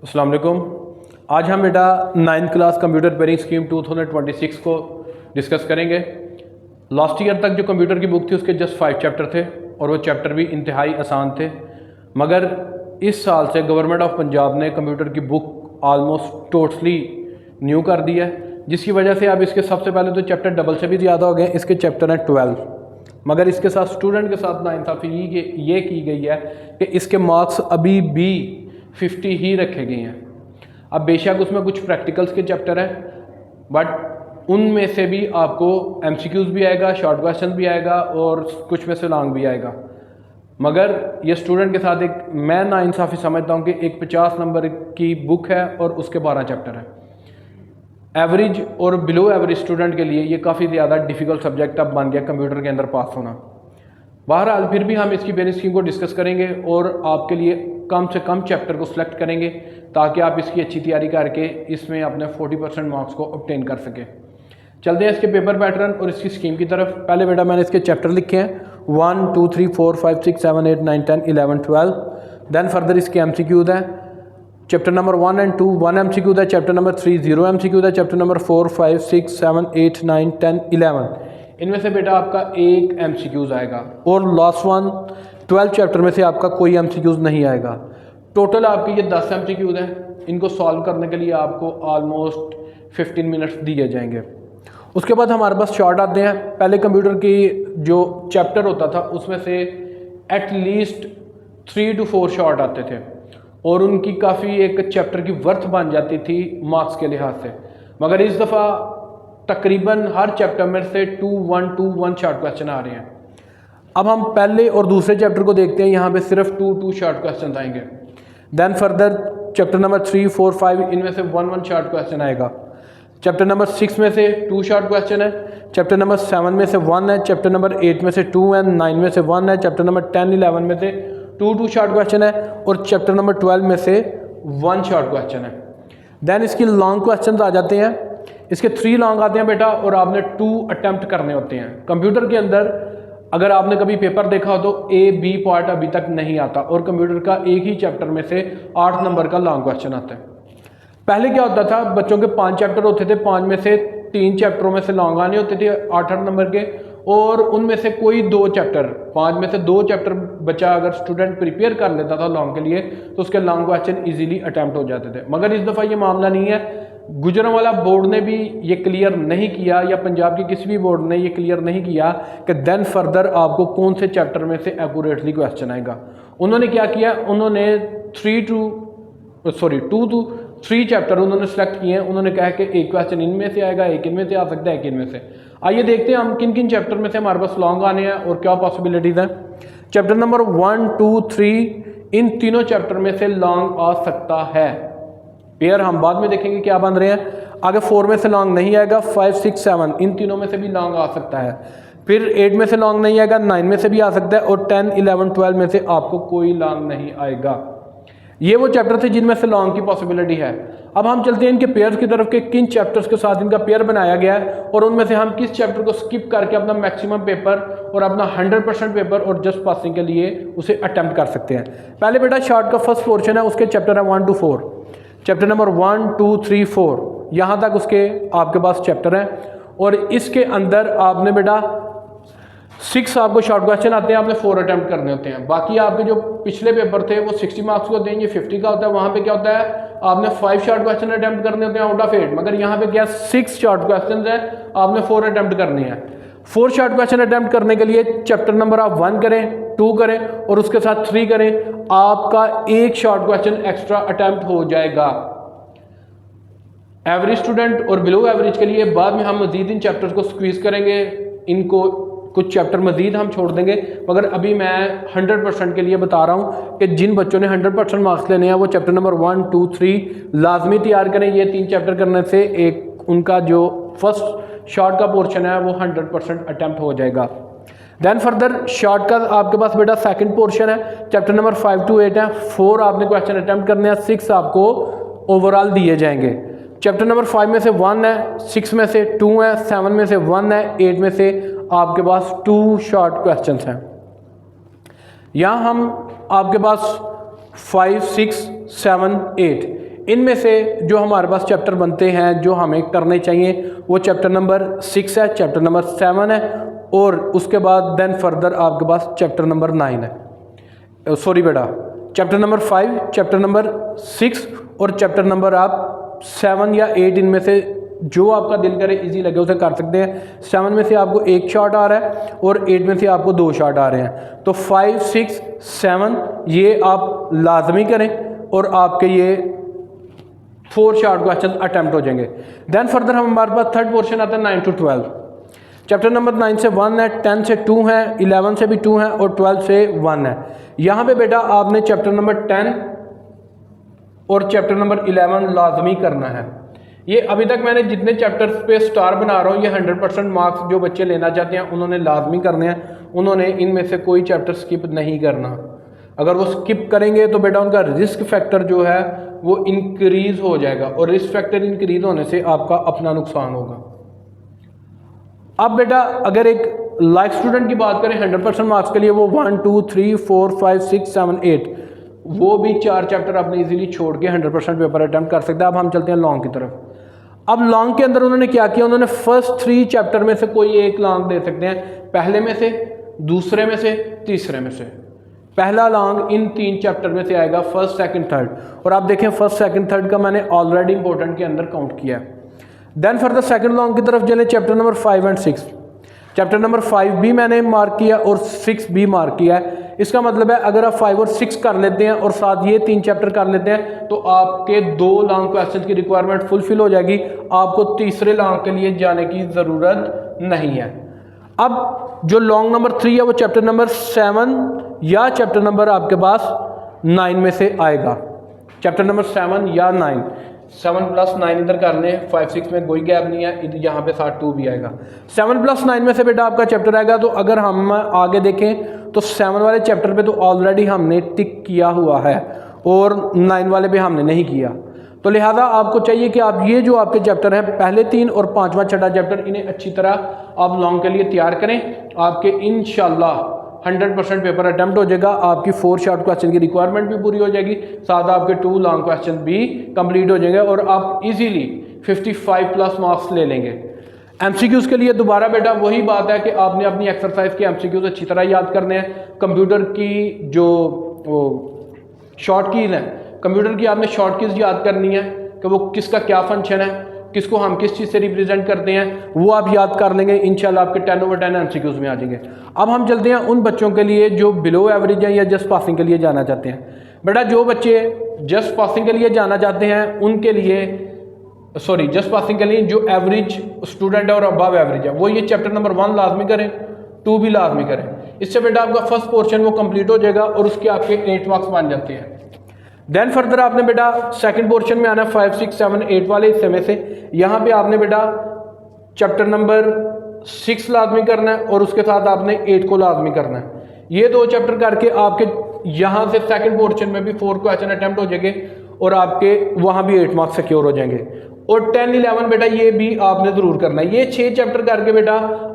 अस्सलाम वालेकुम। आज हम बेटा 9th class computer repairing scheme 2026 को डिस्कस करेंगे। लास्ट ईयर तक जो कंप्यूटर की बुक थी उसके जस्ट 5 चैप्टर थे और वो चैप्टर भी इंतहाई आसान थे, मगर इस साल से गवर्नमेंट ऑफ पंजाब ने कंप्यूटर की बुक आलमोस्ट टोटली न्यू कर दी है, जिसकी वजह से अब इसके सबसे पहले तो चैप्टर डबल से भी ज़्यादा हो गए। इसके चैप्टर हैं 12, मगर इसके साथ स्टूडेंट के साथ नाइंसाफ़ी ये की गई है कि इसके मार्क्स अभी भी 50 ही रखे गए हैं। अब बेशक उसमें कुछ प्रैक्टिकल्स के चैप्टर हैं, बट उनमें से भी आपको MCQs भी आएगा, शॉर्ट क्वेश्चन भी आएगा और कुछ में से लॉन्ग भी आएगा। मगर ये स्टूडेंट के साथ एक मैं नाइंसाफ़ी समझता हूँ कि एक 50 नंबर की बुक है और उसके 12 चैप्टर हैं। एवरेज और बिलो एवरेज स्टूडेंट के लिए ये काफ़ी ज़्यादा डिफ़िकल्ट सब्जेक्ट अब बन गया कंप्यूटर के अंदर पास होना। बहरहाल फिर भी हम इसकी बेनिस स्कीम को डिस्कस करेंगे और आपके लिए कम से कम चैप्टर को सिलेक्ट करेंगे ताकि आप इसकी अच्छी तैयारी करके इसमें अपने 40% मार्क्स को ऑब्टेन कर सकें। चलते हैं इसके पेपर पैटर्न और इसकी स्कीम की तरफ। पहले बेटा मैंने इसके चैप्टर लिखे हैं 1 2 3 4 5 6 7 8 9 10 11 12। दैन फर्दर इसके MCQs हैं। चैप्टर नंबर 1 एंड 2 1 MCQ है, चैप्टर नंबर 3 0 MCQ है, चैप्टर नंबर 4 5 6 7 8 9 10 11। इनमें से बेटा आपका एक MCQs आएगा और लास्ट वन 12 चैप्टर में से आपका कोई MCQs नहीं आएगा। टोटल आपके ये 10 MCQs हैं। इनको सॉल्व करने के लिए आपको ऑलमोस्ट 15 मिनट्स दिए जाएंगे। उसके बाद हमारे पास शॉर्ट आते हैं। पहले कंप्यूटर की जो चैप्टर होता था उसमें से एटलीस्ट 3 to 4 शॉर्ट आते थे और उनकी काफ़ी एक चैप्टर की वर्थ बन जाती थी मार्क्स के लिहाज से, मगर इस दफ़ा तकरीबन हर चैप्टर में से 2-1 शॉर्ट क्वेश्चन आ रहे हैं। अब हम पहले और दूसरे चैप्टर को देखते हैं। यहाँ पे सिर्फ 2 शॉर्ट क्वेश्चन आएंगे। दैन फर्दर चैप्टर नंबर 3 4 5 इनमें से 1 शॉर्ट क्वेश्चन आएगा। चैप्टर नंबर 6 में से 2 शॉर्ट क्वेश्चन है, चैप्टर नंबर 7 में से 1 है, चैप्टर नंबर 8 में से 2 है, 9 में से 1 है, चैप्टर नंबर 10 11 में से 2 शॉर्ट क्वेश्चन है और चैप्टर नंबर 12 में से 1 शॉर्ट क्वेश्चन है। दैन इसकी लॉन्ग क्वेश्चंस आ जाते हैं। इसके 3 लॉन्ग आते हैं बेटा और आपने 2 अटैम्प्ट करने होते हैं। कंप्यूटर के अंदर अगर आपने कभी पेपर देखा हो तो A-B पार्ट अभी तक नहीं आता और कंप्यूटर का एक ही चैप्टर में से 8 नंबर का लॉन्ग क्वेश्चन आता है। पहले क्या होता था, बच्चों के 5 चैप्टर होते थे, 5 में से 3 चैप्टरों में से लॉन्ग आने होते थे 8 नंबर के, और उनमें से कोई 2 चैप्टर 5 में से 2 चैप्टर बच्चा अगर स्टूडेंट प्रिपेयर कर लेता था लॉन्ग के लिए तो उसके लॉन्ग क्वेश्चन इजीली अटैम्प्ट हो जाते थे। मगर इस दफ़ा ये मामला नहीं है। गुजरांवाला बोर्ड ने भी ये क्लियर नहीं किया या पंजाब के किसी भी बोर्ड ने ये क्लियर नहीं किया कि देन फर्दर आपको कौन से चैप्टर में से एक्यूरेटली क्वेश्चन आएगा। उन्होंने क्या किया, उन्होंने 2 to 3 चैप्टर उन्होंने सेलेक्ट किए हैं। उन्होंने कहा कि एक क्वेश्चन इनमें से आएगा, एक इनमें से आ सकता है, एक इनमें से। आइए देखते हैं हम किन किन चैप्टर में से हमारे पास लॉन्ग आने हैं और क्या पॉसिबिलिटीज़ हैं। चैप्टर नंबर 1 2 3 इन तीनों चैप्टर में से लॉन्ग आ सकता है। पेयर हम बाद में देखेंगे क्या बन रहे हैं। आगे 4 में से लॉन्ग नहीं आएगा, 5 6 7 इन तीनों में से भी लॉन्ग आ सकता है। फिर 8 में से लॉन्ग नहीं आएगा, 9 में से भी आ सकता है और 10 11 12 में से आपको कोई लॉन्ग नहीं आएगा। ये वो चैप्टर थे जिनमें से लॉन्ग की पॉसिबिलिटी है। अब हम चलते हैं इनके पेयर्स की तरफ के किन चैप्टर्स के साथ इनका पेयर बनाया गया है और उनमें से हम किस चैप्टर को स्किप करके अपना मैक्सिमम पेपर और अपना 100% पेपर और जस्ट पासिंग के लिए उसे अटेम्प्ट कर सकते हैं। पहले बेटा शॉर्ट का फर्स्ट पोर्शन है, उसके चैप्टर है 1 to 4। चैप्टर नंबर 1 2 3 4 यहाँ तक उसके आपके पास चैप्टर हैं और इसके अंदर आपने बेटा 6 आपको शॉर्ट क्वेश्चन आते हैं, आपने 4 अटेम्प्ट करने होते हैं। बाकी आपके जो पिछले पेपर थे वो 60 मार्क्स के होते हैं, ये 50 का होता है। वहाँ पे क्या होता है, आपने 5 शॉर्ट क्वेश्चन अटेम्प्ट करने होते हैं आउट ऑफ 8, मगर यहाँ पे क्या 6 शॉर्ट क्वेश्चन है, आपने 4 अटेम्प्ट करने हैं। 4 शॉर्ट क्वेश्चन अटेम्प्ट करने के लिए चैप्टर नंबर आप 1 करें, 2 करें और उसके साथ 3 करें, आपका एक शॉर्ट क्वेश्चन एक्स्ट्रा अटेम्प्ट हो जाएगा। एवरेज स्टूडेंट और बिलो एवरेज के लिए बाद में हम मजीद इन चैप्टर्स को स्क्वीज करेंगे, इनको कुछ चैप्टर मजीद हम छोड़ देंगे, मगर अभी मैं 100% के लिए बता रहा हूँ कि जिन बच्चों ने 100% मार्क्स लेने हैं वो चैप्टर नंबर 1 2 3 लाजमी तैयार करें। ये 3 चैप्टर करने से एक उनका जो फर्स्ट शॉर्ट का पोर्शन है वो 100% अटैम्प्ट हो जाएगा। दैन फर्दर शॉर्ट का आपके पास बेटा सेकंड पोर्शन है, चैप्टर नंबर 5 to 8 है। 4 आपने क्वेश्चन अटैम्प्ट करने हैं, 6 आपको ओवरऑल दिए जाएंगे। चैप्टर नंबर 5 में से 1 है, 6 में से 2 है, 7 में से 1 है, 8 में से आपके पास 2 शॉर्ट क्वेश्चंस हैं। यहाँ हम आपके पास 5 6 7 8 इनमें से जो हमारे पास चैप्टर बनते हैं जो हमें करने चाहिए वो चैप्टर नंबर 6 है, चैप्टर नंबर 7 है और उसके बाद देन फर्दर आपके पास चैप्टर नंबर 9 है, सॉरी बेटा चैप्टर नंबर 5, चैप्टर नंबर 6 और चैप्टर नंबर आप 7 या 8 इनमें से जो आपका दिल करे इजी लगे उसे कर सकते हैं। 7 में से आपको 1 शॉर्ट आ रहा है और 8 में से आपको 2 शॉर्ट आ रहे हैं, तो 5, 6, 7 ये आप लाजमी करें और आपके ये 4 शॉर्ट क्वेश्चन अटैम्प्ट हो जाएंगे। देन फर्दर हमारे पास थर्ड पोर्शन आता है 9 to 12। चैप्टर नंबर 9 से 1 है, 10 से 2 है, 11 से भी 2 है और 12 से 1 है। यहाँ पे बेटा आपने चैप्टर नंबर 10 और चैप्टर नंबर 11 लाजमी करना है। ये अभी तक मैंने जितने चैप्टर्स पे स्टार बना रहा हूँ ये 100% मार्क्स जो बच्चे लेना चाहते हैं उन्होंने लाजमी करने हैं, उन्होंने इनमें से कोई चैप्टर स्किप नहीं करना। अगर वो स्किप करेंगे तो बेटा उनका रिस्क फैक्टर जो है वो इंक्रीज हो जाएगा और रिस्क फैक्टर इंक्रीज होने से आपका अपना नुकसान होगा। अब बेटा अगर एक लाइफ स्टूडेंट की बात करें 100% मार्क्स के लिए वो 1, 2, 3, 4, 5, 6, 7, 8 वो भी 4 चैप्टर आपने इजीली छोड़ के 100% पेपर अटेम्प्ट कर सकते हैं। अब हम चलते हैं लॉन्ग की तरफ। अब लॉन्ग के अंदर उन्होंने क्या किया, उन्होंने फर्स्ट 3 चैप्टर में से कोई एक लॉन्ग दे सकते हैं, पहले में से, दूसरे में से, तीसरे में से। पहला लॉन्ग इन 3 चैप्टर में से आएगा, फर्स्ट, सेकंड, थर्ड। और आप देखें फर्स्ट, सेकंड, थर्ड का मैंने ऑलरेडी इंपॉर्टेंट के अंदर काउंट किया है। देन फर्दर सेकंड लॉन्ग की तरफ चले, chapter number 5 and 6। Chapter number 5 भी मैंने मार्क किया और 6 भी मार्क किया है। इसका मतलब है अगर आप 5 और 6 कर लेते हैं और साथ ये 3 चैप्टर कर लेते हैं तो आपके 2 लॉन्ग क्वेश्चन की रिक्वायरमेंट फुलफिल हो जाएगी, आपको तीसरे लॉन्ग के लिए जाने की ज़रूरत नहीं है। अब जो लॉन्ग नंबर 3 है वो चैप्टर नंबर 7 या चैप्टर नंबर आपके पास 9 में से आएगा, चैप्टर नंबर 7 या 9। 7 + 9 इधर कर लें, 5, 6 में कोई गैप नहीं है, यहाँ पे साथ 2 भी आएगा। 7 + 9 में से बेटा आपका चैप्टर आएगा। तो अगर हम आगे देखें तो 7 वाले चैप्टर पे तो ऑलरेडी हमने टिक किया हुआ है और 9 वाले पे हमने नहीं किया, तो लिहाजा आपको चाहिए कि आप ये जो आपके चैप्टर हैं पहले 3 और 5वां छठा चैप्टर इन्हें अच्छी तरह आप लॉन्ग के लिए तैयार करें। आपके इंशाल्लाह 100% पेपर अटेम्प्ट हो जाएगा, आपकी 4 शॉर्ट क्वेश्चन की रिक्वायरमेंट भी पूरी हो जाएगी, साथ आपके 2 लॉन्ग क्वेश्चन भी कंप्लीट हो जाएंगे और आप इजीली 55+ मार्क्स ले लेंगे। एमसीक्यूज़ के लिए दोबारा बेटा वही बात है कि आपने अपनी एक्सरसाइज के एमसीक्यूज़ अच्छी तरह याद करने हैं। कंप्यूटर की जो शॉर्ट कीज़ हैं, कंप्यूटर की आपने शॉर्ट कीज़ याद करनी है कि वो किसका क्या फंक्शन है, किसको हम किस चीज़ से रिप्रेजेंट करते हैं, वो आप याद कर लेंगे। इंशाल्लाह आपके 10/10 एमसीक्यूज़ में आ जाएंगे। अब हम चलते हैं उन बच्चों के लिए जो बिलो एवरेज हैं या जस्ट पासिंग के लिए जाना चाहते हैं। बेटा जो बच्चे जस्ट पासिंग के लिए जाना चाहते हैं उनके लिए, सॉरी जस्ट पासिंग के लिए जो एवरेज स्टूडेंट है और अबव एवरेज है वो ये चैप्टर नंबर 1 लाजमी करें, 2 भी लाजमी करें। इससे बेटा आपका फर्स्ट पोर्शन वो कंप्लीट हो जाएगा और उसके आपके 8 मार्क्स बन जाते हैं। देन फर्दर आपने बेटा सेकंड पोर्शन में आना है 5, 6, 7, 8 वाले हिस्से में से। यहाँ पे आपने बेटा चैप्टर नंबर 6 लाजमी करना है और उसके साथ आपने 8 को लाजमी करना है। ये 2 चैप्टर करके आपके यहाँ से सेकंड पोर्शन में भी 4 क्वेश्चन अटेम्प्ट हो जाएंगे और आपके वहाँ भी 8 मार्क्स सिक्योर हो जाएंगे। और 10, 11 बेटा ये भी आपने ज़रूर करना है। ये 6 चैप्टर करके बेटा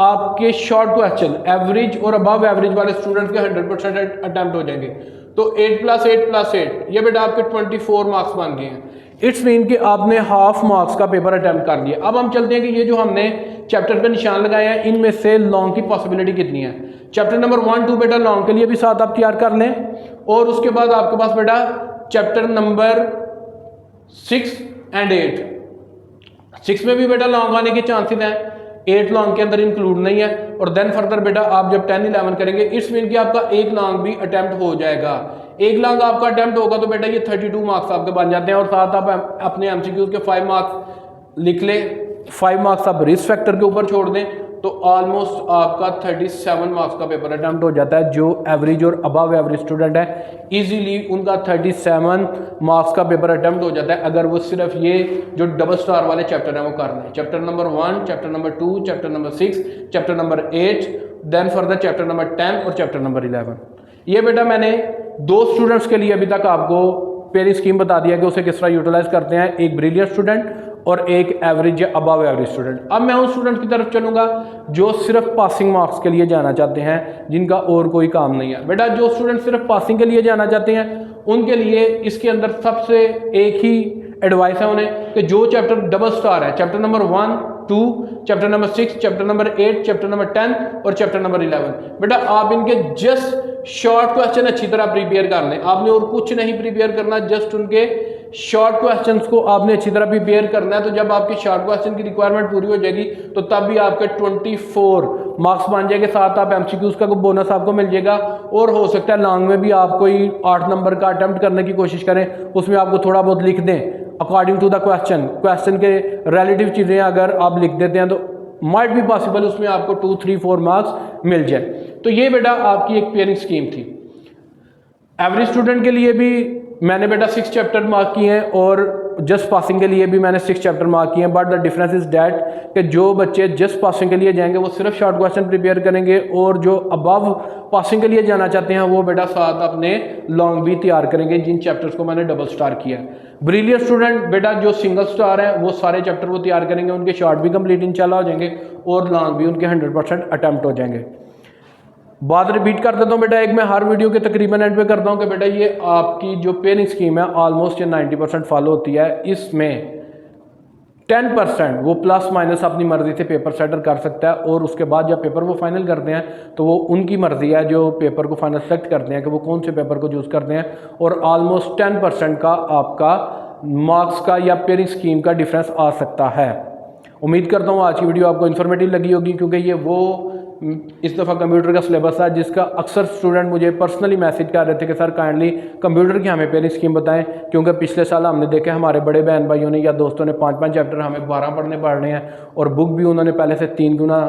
आपके शॉर्ट क्वेश्चन एवरेज और अबव एवरेज वाले स्टूडेंट्स के 100% अटेम्प्ट हो जाएंगे। तो 8 + 8 + 8 ये बेटा आपके 24 मार्क्स बन गए हैं। इट्स मीन कि आपने हाफ मार्क्स का पेपर अटेम्प्ट कर लिया। अब हम चलते हैं कि ये जो हमने चैप्टर पे निशान लगाए हैं इनमें से लॉन्ग की पॉसिबिलिटी कितनी है। चैप्टर नंबर 1, 2 बेटा लॉन्ग के लिए भी साथ आप तैयार कर लें और उसके बाद आपके पास बेटा चैप्टर नंबर 6 एंड 8, 6 में भी बेटा लॉन्ग आने के चांसेस हैं, 8 लॉन्ग के अंदर इंक्लूड नहीं है। और देन फर्दर बेटा आप जब 10, 11 करेंगे इट्स मीन कि आपका 1 लॉन्ग भी अटेम्प्ट हो जाएगा। 1 लॉन्ग आपका अटेम्प्ट होगा तो बेटा ये 32 मार्क्स आपके बन जाते हैं और साथ आप अपने एमसीक्यूज के 5 मार्क्स लिख ले, 5 मार्क्स आप रिस्क फैक्टर के ऊपर छोड़ दें तो ऑलमोस्ट आपका 37 मार्क्स का पेपर अटेम्प्ट हो जाता है। जो एवरेज और अबव एवरेज स्टूडेंट है इजीली उनका 37 मार्क्स का पेपर अटेम्प्ट हो जाता है अगर वो सिर्फ ये जो डबल स्टार वाले चैप्टर हैं वो कर लें। Chapter number 1, chapter number 2, chapter number 6, chapter number 8, then further chapter number 10 और चैप्टर नंबर 11। ये बेटा मैंने 2 स्टूडेंट्स के लिए अभी तक आपको पेयरिंग स्कीम बता दिया कि उसे किस तरह यूटिलाइज करते हैं, एक ब्रिलियंट स्टूडेंट और एक एवरेज या अबव एवरेज स्टूडेंट। अब मैं उन स्टूडेंट की तरफ चलूंगा जो सिर्फ पासिंग मार्क्स के लिए जाना चाहते हैं, जिनका और कोई काम नहीं है। बेटा जो स्टूडेंट सिर्फ पासिंग के लिए जाना चाहते हैं उनके लिए इसके अंदर सबसे एक ही एडवाइस है उन्हें कि जो चैप्टर डबल स्टार है, chapter number 1, 2, chapter number 6, chapter number 8, chapter number 10 और चैप्टर नंबर 11, बेटा आप इनके जस्ट शॉर्ट क्वेश्चन अच्छी तरह प्रिपेयर कर लें। आपने और कुछ नहीं प्रिपेयर करना, जस्ट उनके शॉर्ट क्वेश्चंस को आपने अच्छी तरह प्रिपेयर करना है। तो जब आपकी शॉर्ट क्वेश्चन की रिक्वायरमेंट पूरी हो जाएगी तो तब भी आपके 24 मार्क्स बन जाएंगे, साथ आप एमसीक्यूज का बोनस आपको मिल जाएगा। और हो सकता है लॉन्ग में भी आप कोई 8 नंबर का अटेम्प्ट करने की कोशिश करें, उसमें आपको थोड़ा बहुत लिख दें अकॉर्डिंग टू द क्वेश्चन के रिलेटिव चीज़ें अगर आप लिख देते हैं तो माइट भी पॉसिबल उसमें आपको 2, 3, 4 मार्क्स मिल जाए। तो ये बेटा आपकी एक पेयरिंग स्कीम थी। एवरेज स्टूडेंट के लिए भी मैंने बेटा 6 चैप्टर मार्क किए हैं और जस्ट पासिंग के लिए भी मैंने 6 चैप्टर मार्क किए हैं। But the difference is that कि जो बच्चे जस्ट पासिंग के लिए जाएंगे वो सिर्फ शॉर्ट क्वेश्चन प्रिपेयर करेंगे, और जो अबव पासिंग के लिए जाना चाहते हैं वो बेटा साथ अपने लॉन्ग भी तैयार करेंगे, जिन चैप्टर्स को मैंने डबल स्टार किया है। ब्रिलियंट स्टूडेंट बेटा जो सिंगल स्टार हैं वो सारे चैप्टर वो तैयार करेंगे, उनके शॉर्ट भी कंप्लीट इंशाल्लाह हो जाएंगे और लॉन्ग भी उनके 100% अटैम्प्ट हो जाएंगे। बात रिपीट कर देता हूँ बेटा, एक मैं हर वीडियो के तकरीबन एंड पे करता हूँ कि बेटा ये आपकी जो पेयरिंग स्कीम है ऑलमोस्ट ये 90% फॉलो होती है। इसमें 10% वो प्लस माइनस अपनी मर्जी से पेपर सेटर कर सकता है, और उसके बाद जब पेपर वो फाइनल करते हैं तो वो उनकी मर्जी है जो पेपर को फाइनल सेलेक्ट करते हैं कि वो कौन से पेपर को चूज़ करते हैं। और ऑलमोस्ट 10% का आपका मार्क्स का या पेयरिंग स्कीम का डिफरेंस आ सकता है। उम्मीद करता हूँ आज की वीडियो आपको इन्फॉर्मेटिव लगी होगी, क्योंकि ये वो इस दफ़ा कंप्यूटर का सिलेबस है जिसका अक्सर स्टूडेंट मुझे पर्सनली मैसेज कर रहे थे कि सर काइंडली कंप्यूटर की हमें पेयरिंग स्कीम बताएं, क्योंकि पिछले साल हमने देखा हमारे बड़े बहन भाइयों ने या दोस्तों ने 5-5 चैप्टर हमें 12 पढ़ने हैं और बुक भी उन्होंने पहले से 3 गुना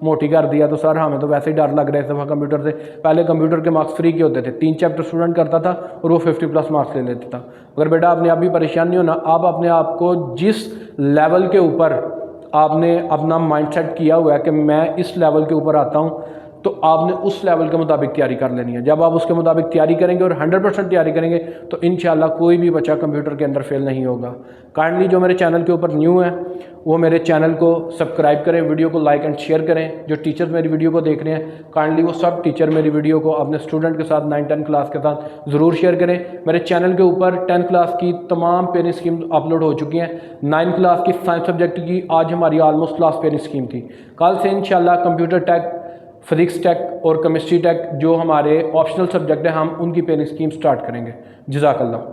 मोटी कर दिया। तो सर हमें तो वैसे ही डर लग रहा है इस दफ़ा कंप्यूटर से। पहले कंप्यूटर के मार्क्स फ्री के होते थे, 3 चैप्टर स्टूडेंट करता था और वो 50+ मार्क्स ले लेता था। अगर बेटा आपने अभी परेशान नहीं होना, आप अपने आप को जिस लेवल के ऊपर आपने अपना माइंडसेट किया हुआ है कि मैं इस लेवल के ऊपर आता हूँ, तो आपने उस लेवल के मुताबिक तैयारी कर लेनी है। जब आप उसके मुताबिक तैयारी करेंगे और 100% तैयारी करेंगे तो इंशाल्लाह कोई भी बच्चा कंप्यूटर के अंदर फेल नहीं होगा। काइंडली जो मेरे चैनल के ऊपर न्यू है वो मेरे चैनल को सब्सक्राइब करें, वीडियो को लाइक एंड शेयर करें। जो टीचर्स मेरी वीडियो को देख रहे हैं काइंडली वो सब टीचर मेरी वीडियो को अपने स्टूडेंट के साथ 9-10 क्लास के साथ ज़रूर शेयर करें। मेरे चैनल के ऊपर 10 क्लास की तमाम पेयरिंग स्कीम अपलोड हो चुकी हैं। 9 क्लास की साइंस सब्जेक्ट की आज हमारी ऑलमोस्ट लास्ट पेयरिंग स्कीम थी। कल से इंशाल्लाह कंप्यूटर टेक, फिजिक्स टेक और केमिस्ट्री टेक जो हमारे ऑप्शनल सब्जेक्ट हैं हम उनकी पेयरिंग स्कीम स्टार्ट करेंगे। जज़ाकल्लाह।